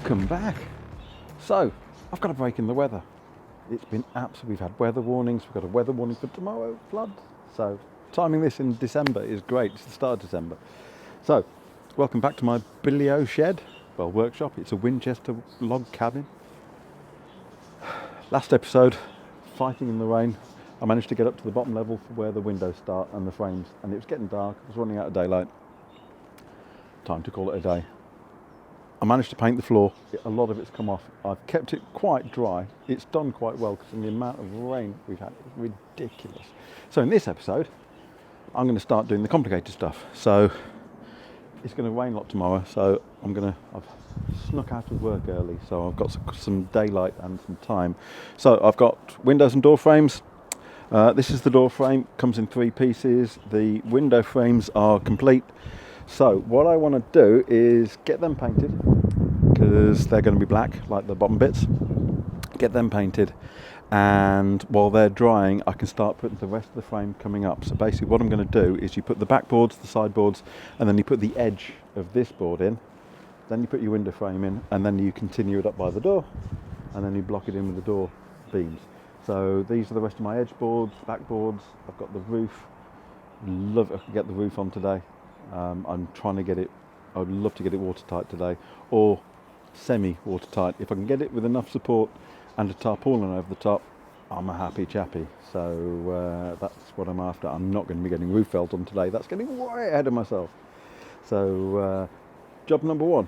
Welcome back. So, I've got a break in the weather. It's been absolutely, we've had weather warnings, we've got a weather warning for tomorrow, floods. So, timing this in December is great, it's the start of December. So, welcome back to my BillyOh shed, well, workshop. It's a Winchester log cabin. Last episode, fighting in the rain, I managed to get up to the bottom level for where the windows start and the frames, and it was getting dark, I was running out of daylight. Time to call it a day. I managed to paint the floor, a lot of it's come off. I've kept it quite dry. It's done quite well because of the amount of rain we've had is ridiculous. So in this episode, I'm going to start doing the complicated stuff. So it's going to rain a lot tomorrow, so I've snuck out of work early, so I've got some daylight and some time. So I've got windows and door frames. This is the door frame, comes in 3 pieces. The window frames are complete. So what I want to do is get them painted, because they're going to be black like the bottom bits. Get them painted, and while they're drying I can start putting the rest of the frame coming up. So basically what I'm going to do is you put the backboards, the sideboards, and then you put the edge of this board in, then you put your window frame in, and then you continue it up by the door, and then you block it in with the door beams. So these are the rest of my edge boards, backboards. I've got the roof. Love if I can get the roof on today. I'm trying to get it, I would love to get it watertight today, or semi-watertight. If I can get it with enough support and a tarpaulin over the top, I'm a happy chappy. So that's what I'm after. I'm not going to be getting roof felt on today. That's getting way ahead of myself. So job number 1.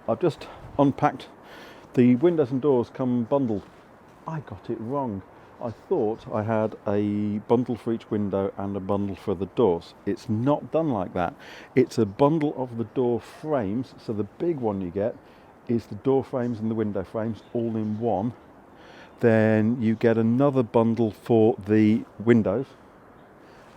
I've just unpacked. The windows and doors come bundled. I got it wrong. I thought I had a bundle for each window and a bundle for the doors. It's not done like that. It's a bundle of the door frames. So the big one you get is the door frames and the window frames all in one. Then you get another bundle for the windows,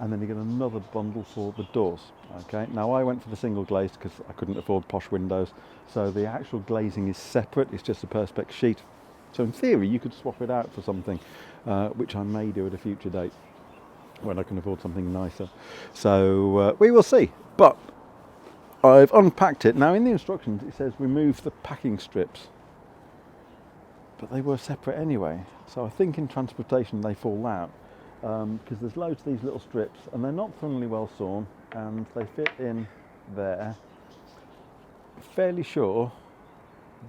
and then you get another bundle for the doors. Okay, now I went for the single glazed because I couldn't afford posh windows. So the actual glazing is separate. It's just a perspex sheet. So in theory you could swap it out for something, which I may do at a future date when I can afford something nicer. So we will see. But I've unpacked it. Now in the instructions it says remove the packing strips, but they were separate anyway. So I think in transportation they fall out, because there's loads of these little strips and they're not thoroughly well sawn and they fit in there. Fairly sure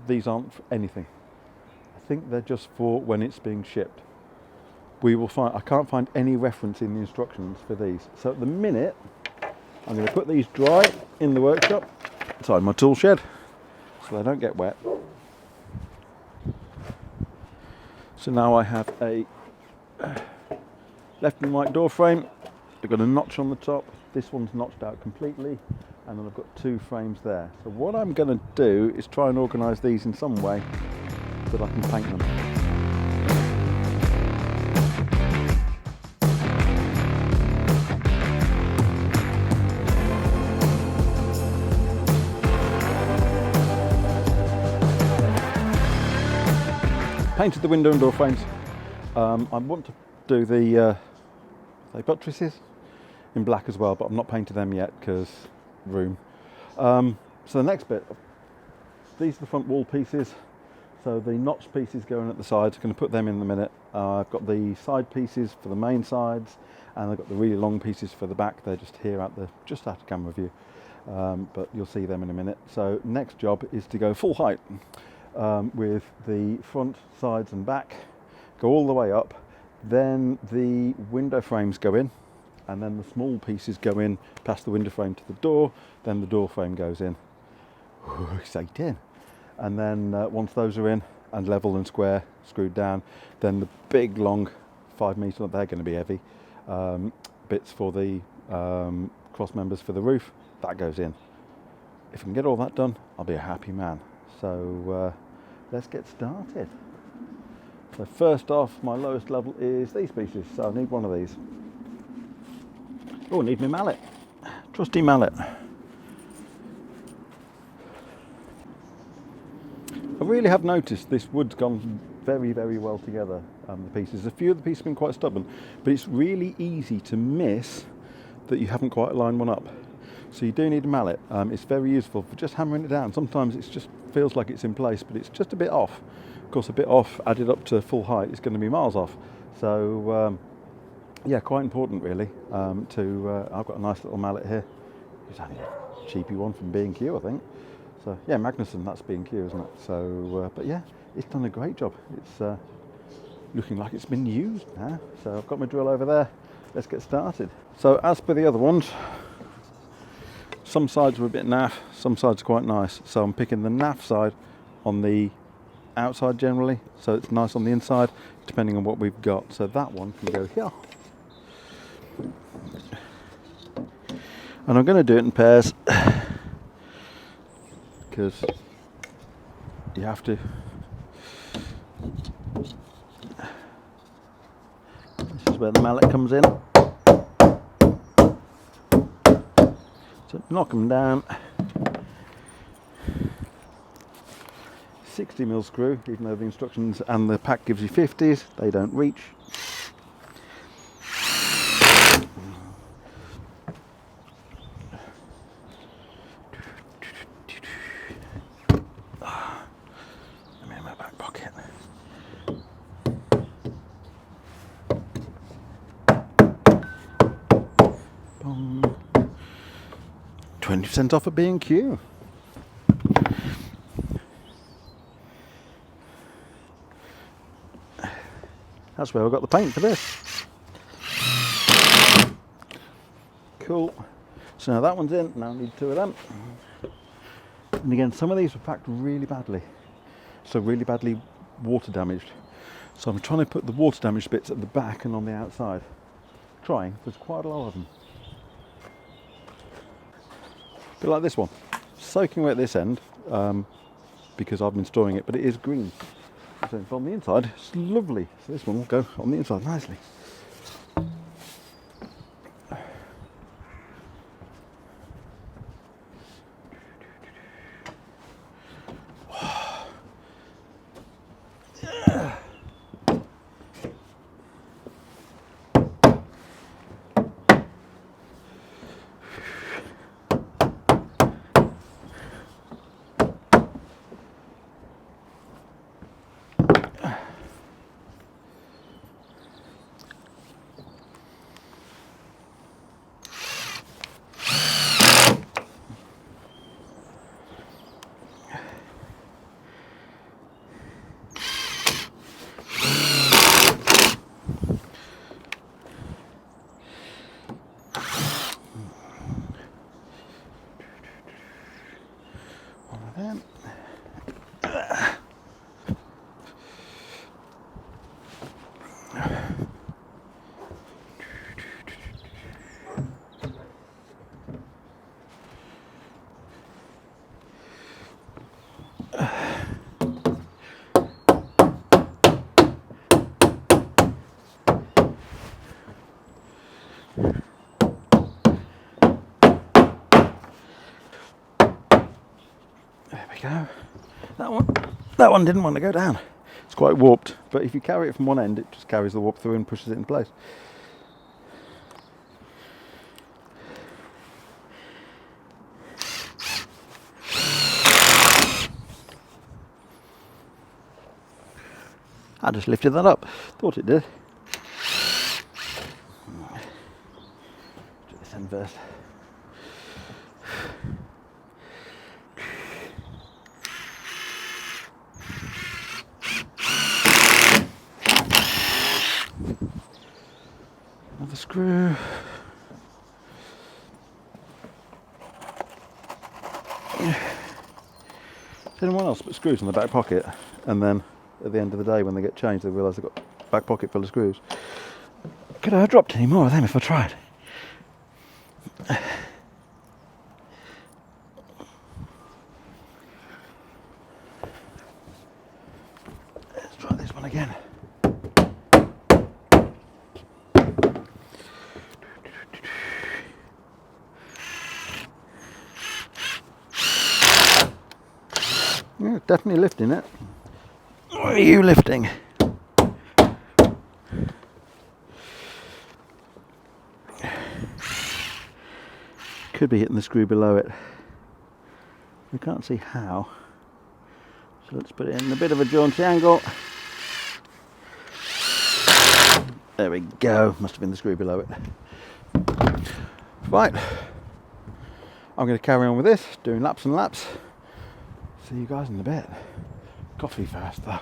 these aren't for anything. I think they're just for when it's being shipped. We will find, I can't find any reference in the instructions for these. So at the minute, I'm going to put these dry in the workshop, inside my tool shed, so they don't get wet. So now I have a left and right door frame. I've got a notch on the top. This one's notched out completely, and then I've got 2 frames there. So what I'm going to do is try and organise these in some way that I can paint them. Painted the window and door frames. I want to do the buttresses in black as well, but I've not painted them yet because room. So the next bit, these are the front wall pieces. So the notched pieces going at the sides, I'm going to put them in a minute. I've got the side pieces for the main sides, and I've got the really long pieces for the back. They're just here just out of camera view, but you'll see them in a minute. So next job is to go full height with the front, sides and back, go all the way up. Then the window frames go in, and then the small pieces go in past the window frame to the door. Then the door frame goes in. Ooh, exciting. And then once those are in and level and square, screwed down, then the big long 5 metre, they're going to be heavy, bits for the cross members for the roof, that goes in. If I can get all that done, I'll be a happy man. So let's get started. So first off, my lowest level is these pieces, so I need one of these. Oh, I need my mallet, trusty mallet. I really have noticed this wood's gone very, very well together, the pieces. A few of the pieces have been quite stubborn, but it's really easy to miss that you haven't quite lined one up. So you do need a mallet. It's very useful for just hammering it down. Sometimes it's just feels like it's in place, but it's just a bit off. Of course, a bit off added up to full height is going to be miles off. So yeah, quite important really. I've got a nice little mallet here. It's only a cheapy one from B&Q, I think. So yeah, Magnuson, that's B&Q, isn't it? So, but yeah, it's done a great job. It's looking like it's been used now. So I've got my drill over there. Let's get started. So as per the other ones, some sides were a bit naff, some sides are quite nice. So I'm picking the naff side on the outside generally, so it's nice on the inside, depending on what we've got. So that one can go here. And I'm going to do it in pairs, because you have to. This is where the mallet comes in. So knock them down. 60mm screw, even though the instructions and the pack gives you 50s, they don't reach. I'm in my back pocket. Boom. 20% off at B&Q. That's where I got the paint for this. Cool. So now that one's in, now I need 2 of them. And again, some of these were packed really badly. So really badly water damaged. So I'm trying to put the water damaged bits at the back and on the outside. Trying, there's quite a lot of them. A bit like this one. Soaking wet this end, because I've been storing it, but it is green. So on the inside, it's lovely. So this one will go on the inside nicely. Go. That one didn't want to go down. It's quite warped, but if you carry it from one end, it just carries the warp through and pushes it in place. I just lifted that up. Thought it did. Do this end first. Another screw. Did anyone else put screws in the back pocket, and then at the end of the day when they get changed they realise they've got a back pocket full of screws? Could I have dropped any more of them if I tried? Let's try this one again. Yeah, definitely lifting it. What are you lifting? Could be hitting the screw below it. We can't see how. So let's put it in a bit of a jaunty angle. There we go. Must have been the screw below it. Right. I'm going to carry on with this, doing laps and laps. See you guys in a bit. Coffee first though.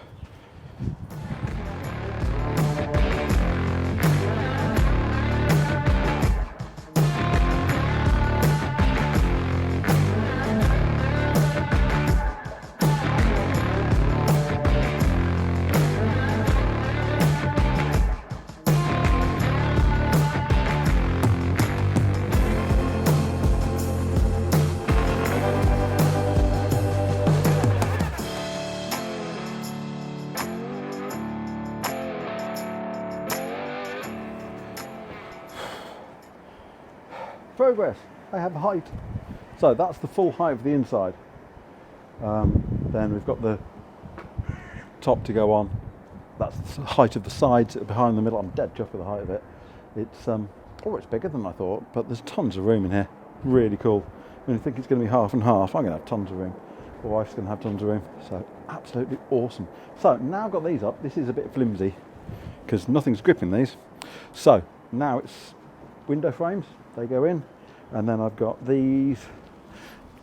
Progress. I have height. So that's the full height of the inside. Then we've got the top to go on. That's the height of the sides behind the middle. I'm dead chuffed with the height of it. It's it's bigger than I thought, but there's tons of room in here. Really cool. When you think it's going to be half and half, I'm going to have tons of room. My wife's going to have tons of room. So absolutely awesome. So now I've got these up. This is a bit flimsy because nothing's gripping these. So now it's window frames. They go in, and then I've got these,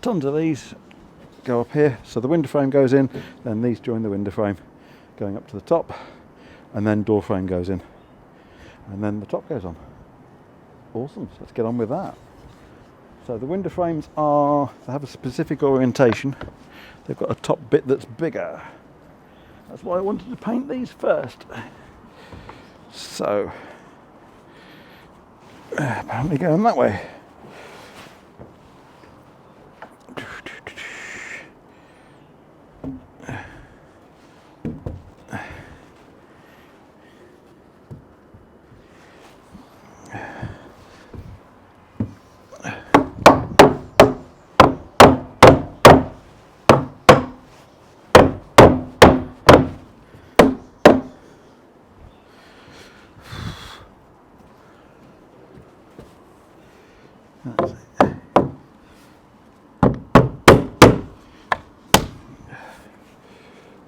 tons of these go up here. So the window frame goes in, then these join the window frame going up to the top, and then door frame goes in, and then the top goes on. Awesome. So let's get on with that. So the window frames they have a specific orientation. They've got a top bit that's bigger. That's why I wanted to paint these first. So apparently going that way.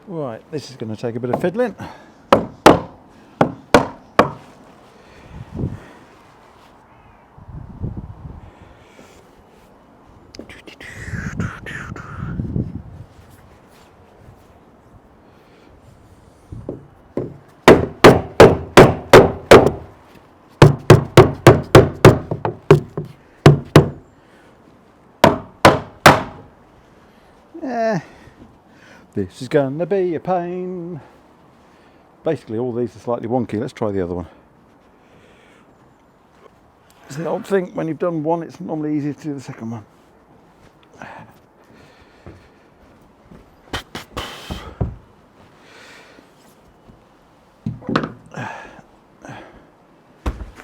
Right, this is going to take a bit of fiddling. This is going to be a pain. Basically all these are slightly wonky. Let's try the other one. It's the old thing, when you've done one it's normally easier to do the second one.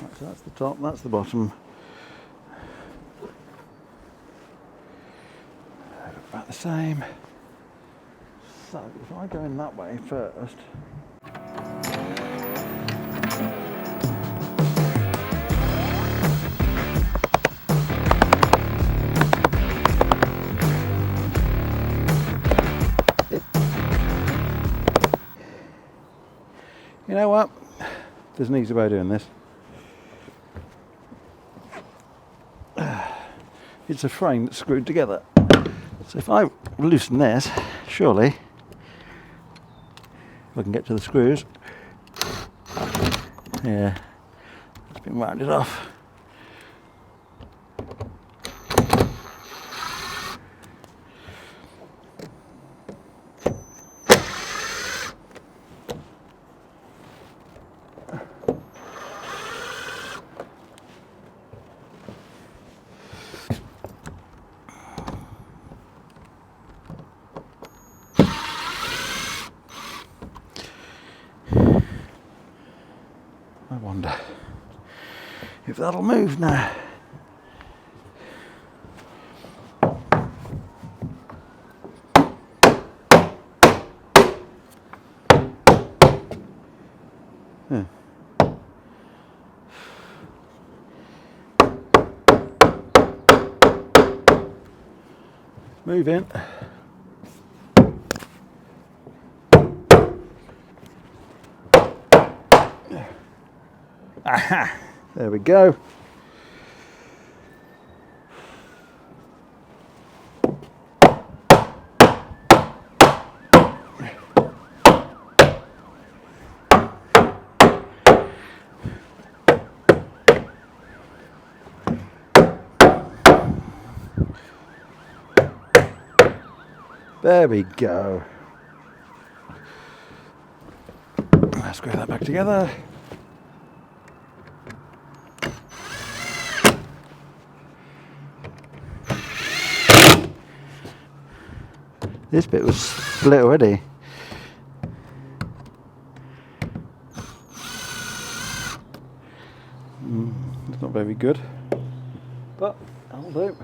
Right, so that's the top, that's the bottom. About the same. So if I go in that way first, you know what? There's an easy way of doing this. It's a frame that's screwed together. So if I loosen this, surely if I can get to the screws, yeah, it's been rounded off. I wonder if that'll move now. Yeah. Move in. There we go. There we go. Let's screw that back together. This bit was split already. It's not very good, but that'll do.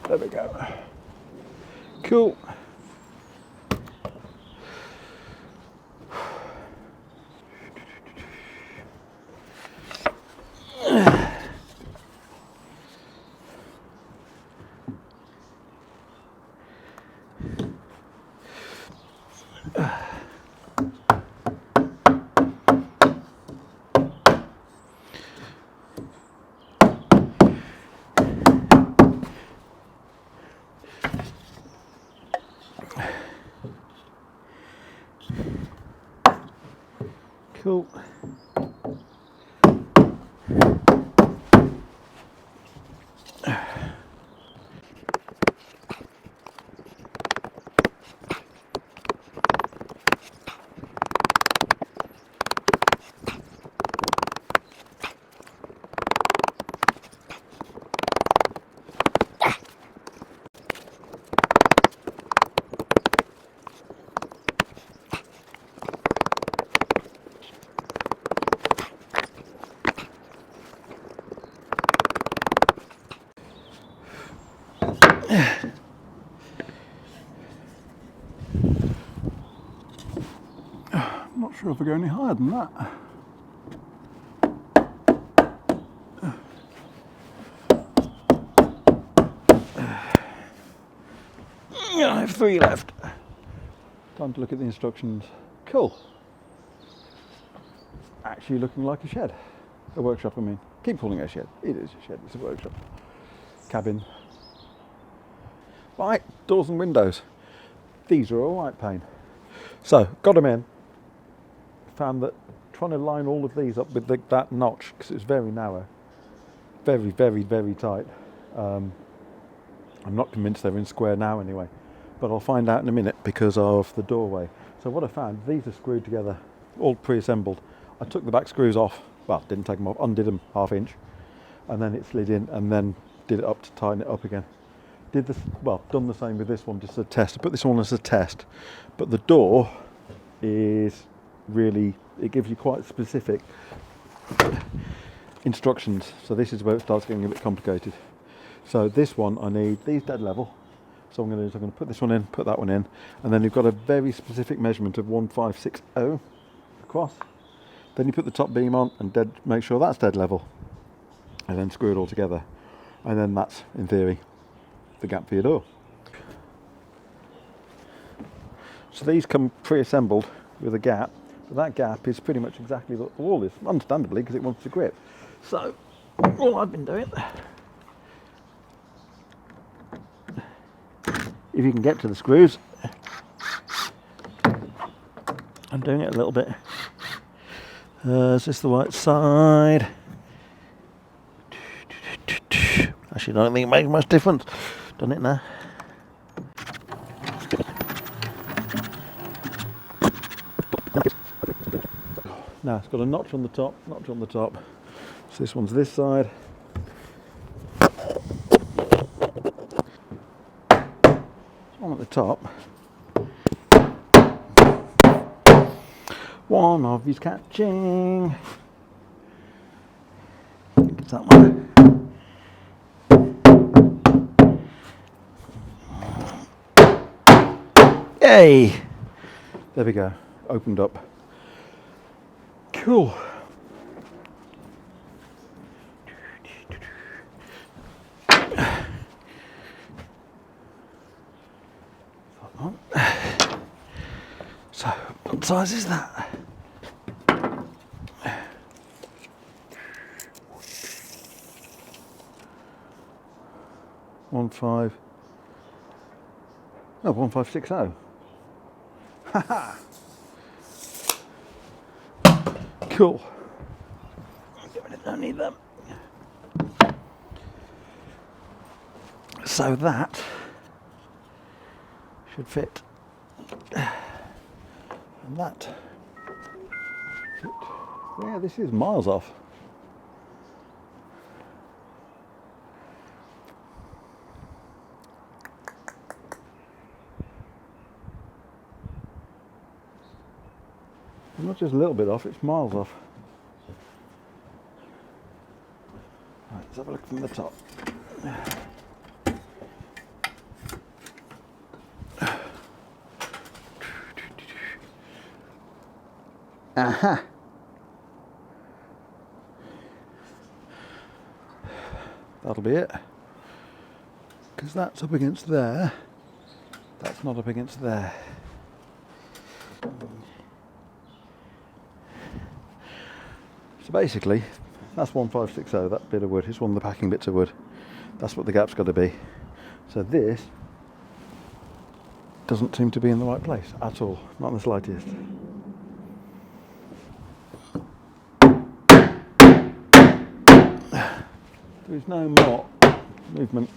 There we go. Cool. Cool. I'm not sure if I go any higher than that. I have 3 left. Time to look at the instructions. Cool. Actually looking like a shed. A workshop, I mean. Keep calling it a shed. It is a shed, it's a workshop. Cabin. Right, doors and windows. These are all white pane. So, got them in. Found that trying to line all of these up with that notch, because it's very narrow, very, very, very tight. I'm not convinced they're in square now anyway, but I'll find out in a minute because of the doorway. So what I found, these are screwed together, all pre-assembled. I took the back screws off, well, didn't take them off, undid them ½ inch, and then it slid in, and then did it up to tighten it up again. Did this, well, done the same with this one, just a test. I put this one as a test, but the door is really, it gives you quite specific instructions. So this is where it starts getting a bit complicated. So this one, I need these dead level. So I'm going to put this one in, put that one in, and then you've got a very specific measurement of 1560 across. Then you put the top beam on and make sure that's dead level, and then screw it all together. And then that's, in theory, the gap for your door. So these come pre-assembled with a gap, but that gap is pretty much exactly what the wall is, understandably, because it wants to grip. So all I've been doing, if you can get to the screws, I'm doing it a little bit. Is this the right side? Actually, I don't think it makes much difference. Done it now. Now it's got a notch on the top, notch on the top. So this one's this side. One at the top. One of you's catching. I think it's that one. Yay! There we go. Opened up. Cool. size is that? One five. No, 1560. Haha. Cool. Don't need them. So that should fit. And that. Yeah, this is miles off. Not just a little bit off, it's miles off. Right, let's have a look from the top. Aha! That'll be it. Because that's up against there. That's not up against there. So basically, that's 1560, that bit of wood. It's one of the packing bits of wood. That's what the gap's got to be. So this doesn't seem to be in the right place at all, not in the slightest. There is no more movement.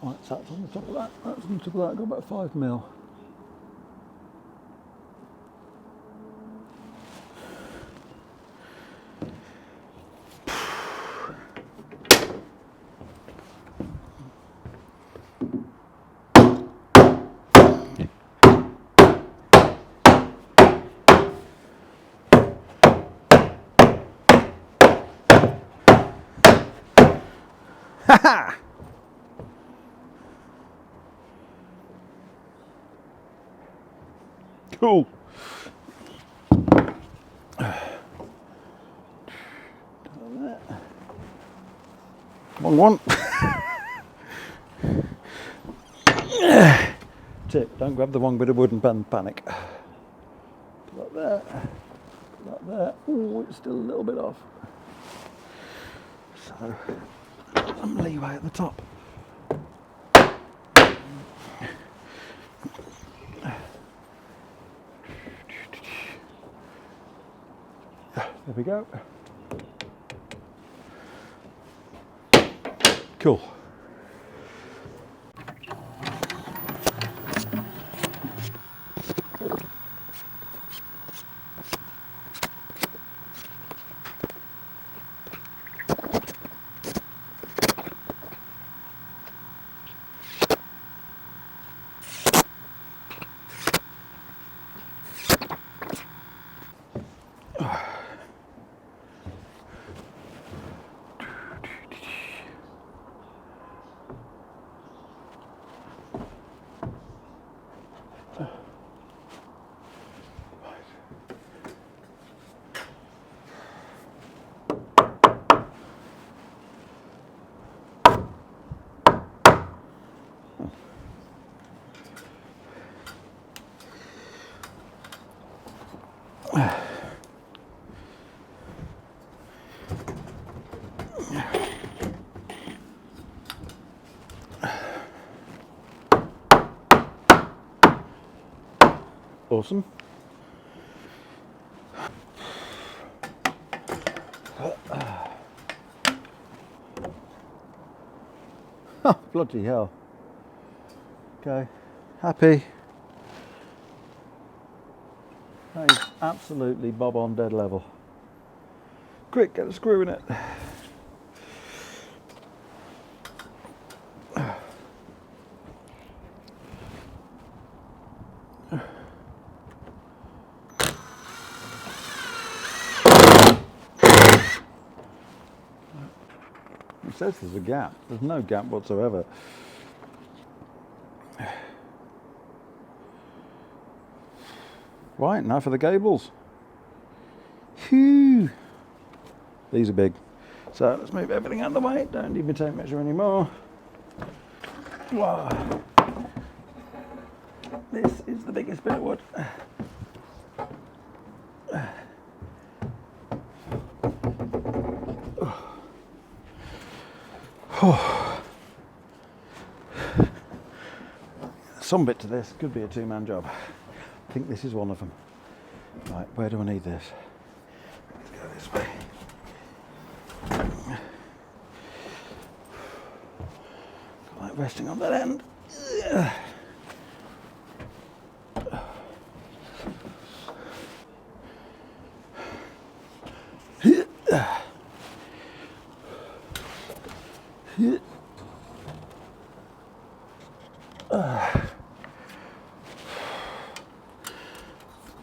Right, so that's on the top of that. That's on the top of that. Got about 5 mil. Ha! Cool. Wrong one. Tip, don't grab the wrong bit of wood and panic. Put that there. Put that there. Oh, it's still a little bit off. So, some leeway at the top. There we go. Cool. Awesome. Oh, bloody hell. Okay, happy. That is absolutely bob on dead level. Quick, get a screw in it. It says there's a gap. There's no gap whatsoever. Right, now for the gables. Phew. These are big. So let's move everything out of the way. Don't need my tape measure anymore. Wow. This is the biggest bit of wood. Some bit to this, could be a two-man job. I think this is one of them. Right, where do I need this? Let's go this way. Got that resting on that end.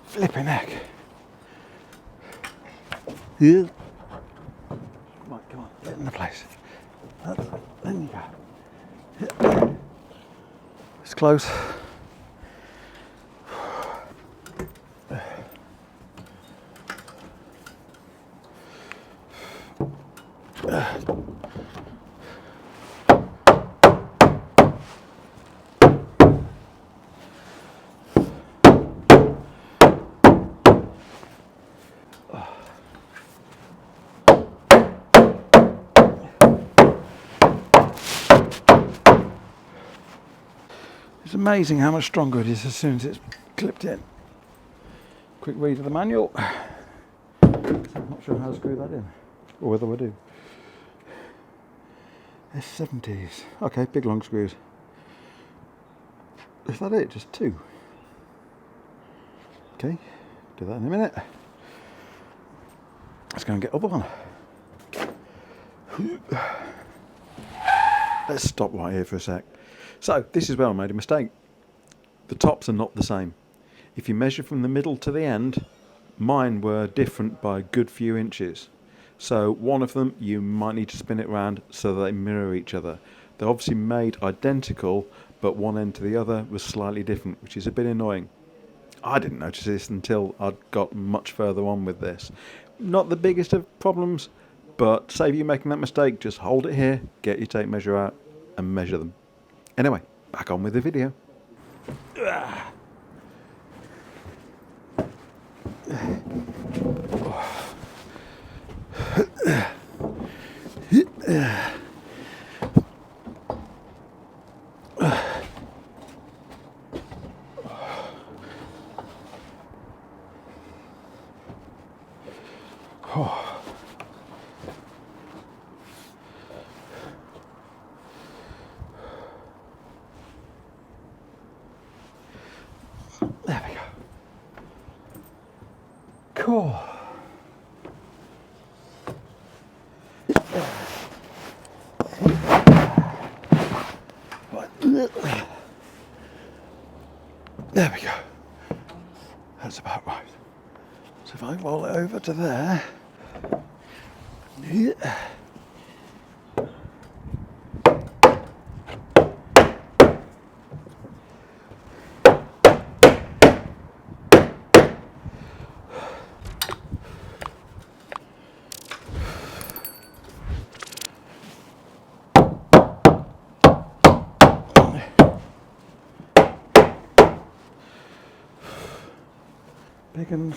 Flipping heck. Right, come on, get in the place. Then you go. It's close. It's amazing how much stronger it is as soon as it's clipped in. Quick read of the manual. I'm not sure how to screw that in, or whether I do. S70s. Okay, big long screws. Is that it? Just two? Okay, do that in a minute. Let's go and get other one. Let's stop right here for a sec. So, this is where I made a mistake. The tops are not the same. If you measure from the middle to the end, mine were different by a good few inches. So, one of them, you might need to spin it around so that they mirror each other. They're obviously made identical, but one end to the other was slightly different, which is a bit annoying. I didn't notice this until I'd got much further on with this. Not the biggest of problems, but save you making that mistake, just hold it here, get your tape measure out, and measure them. Anyway, back on with the video. There we go. Cool. There we go. That's about right. So if I roll it over to there. Big uns.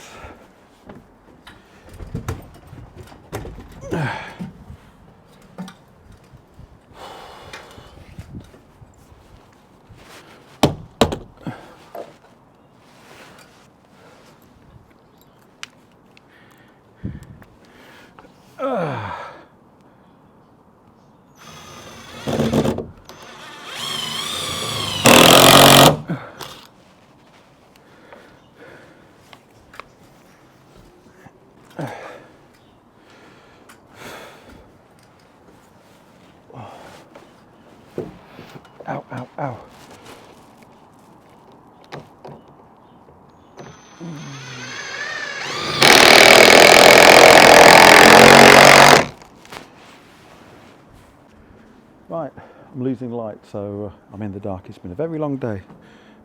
Ow, ow, ow. Right, I'm losing light, so I'm in the dark. It's been a very long day,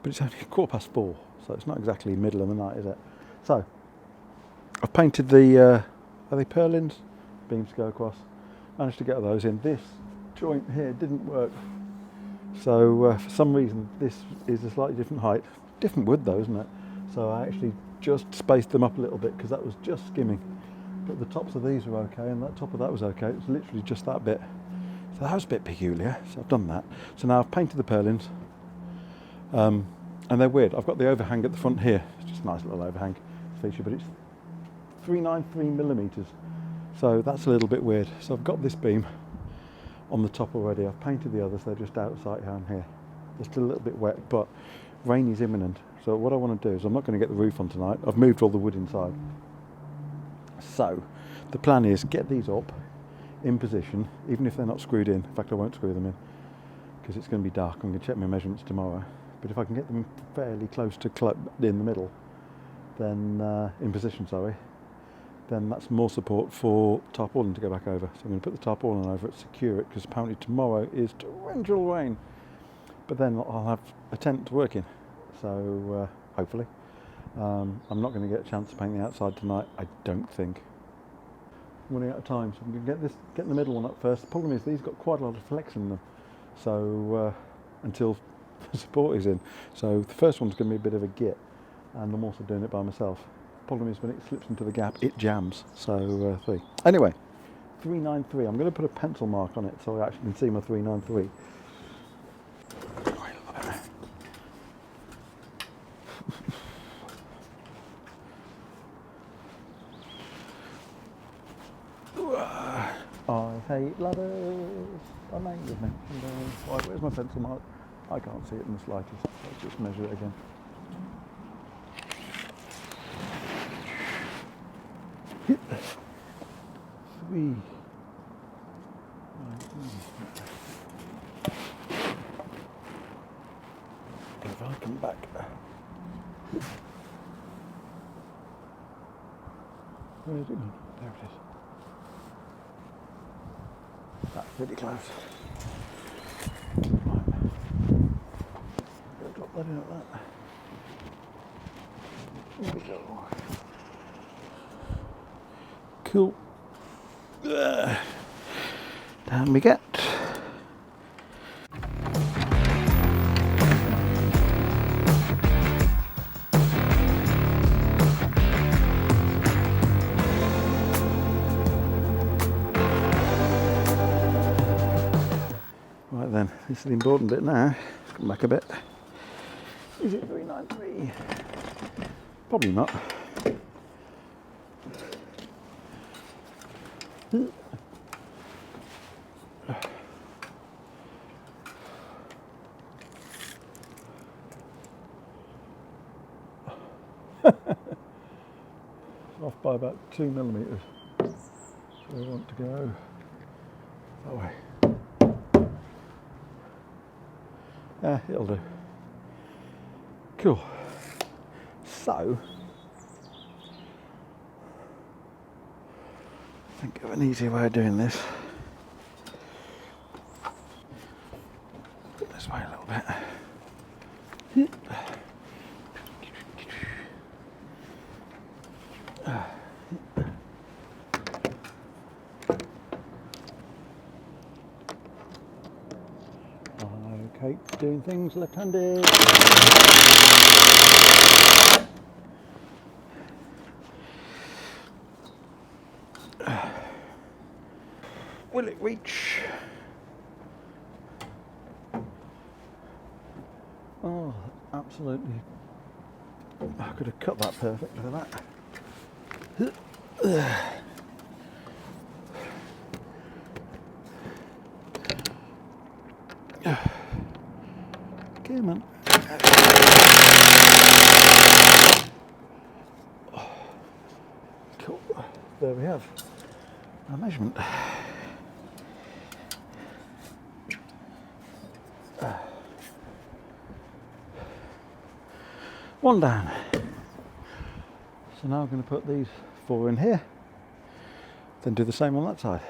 but it's only 4:15, so it's not exactly middle of the night, is it? So I've painted the are they Purlins beams to go across. Managed to get those in. This joint here didn't work, so for some reason this is a slightly different height, different wood though, isn't it? So I actually just spaced them up a little bit because that was just skimming, but the tops of these were okay and the top of that was okay. It was literally just that bit, so that was a bit peculiar. So I've done that. So now I've painted the Purlins, and they're weird. I've got the overhang at the front here. It's just a nice little overhang feature, but it's 393 millimeters. So that's a little bit weird. So I've got this beam on the top already. I've painted the others, they're just out of sight down here. They're still a little bit wet, but rain is imminent. So what I want to do is, I'm not going to get the roof on tonight. I've moved all the wood inside. So the plan is get these up in position, even if they're not screwed in. In fact, I won't screw them in because it's going to be dark. I'm going to check my measurements tomorrow. But if I can get them fairly close to in the middle, then in position, sorry, then that's more support for tarpaulin to go back over. So I'm going to put the tarpaulin over it, secure it, because apparently tomorrow is torrential rain. But then I'll have a tent to work in, so hopefully. I'm not going to get a chance to paint the outside tonight, I don't think. I'm running out of time, so I'm going to get the middle one up first. The problem is these got quite a lot of flex in them, so until the support is in. So the first one's going to be a bit of a git, and I'm also doing it by myself. Problem is when it slips into the gap, it jams. So anyway, 393. I'm going to put a pencil mark on it so I actually can see my 393. I hate ladders. I'm angry with me. Right, where's my pencil mark? I can't see it in the slightest. Let's just measure it again. Three. If I come back. Where is it gone? There it is. That's pretty close. Right. Drop that in like that. There we go. Cool. Down we get. Right then, this is the important bit now. Let's come back a bit. Is it 393? Probably not. Off by about 2 millimeters. So we want to go that way. Yeah, it'll do. Cool. So, think of an easy way of doing this. Put this way a little bit. Okay, doing things left-handed. Will it reach? Oh, absolutely. I could have cut that perfectly with that. Come on. Cool. There we have our measurement. One down. So now I'm going to put these 4 in here, then do the same on that side.